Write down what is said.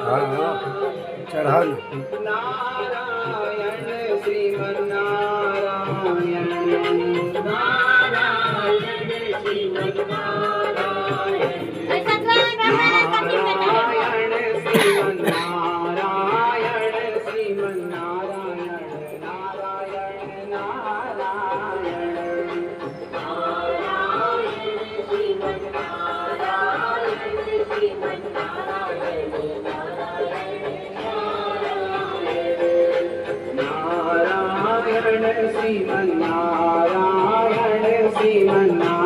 हाँ हाँ चढ़ा ना। नारायण श्रीमन्नारायण नारायण श्रीमन्नारायण नारायण श्रीमन्नारायण श्रीमन्नारायण नारायण नारायण नारायण श्रीमन्नारायण श्रीमन्नारायण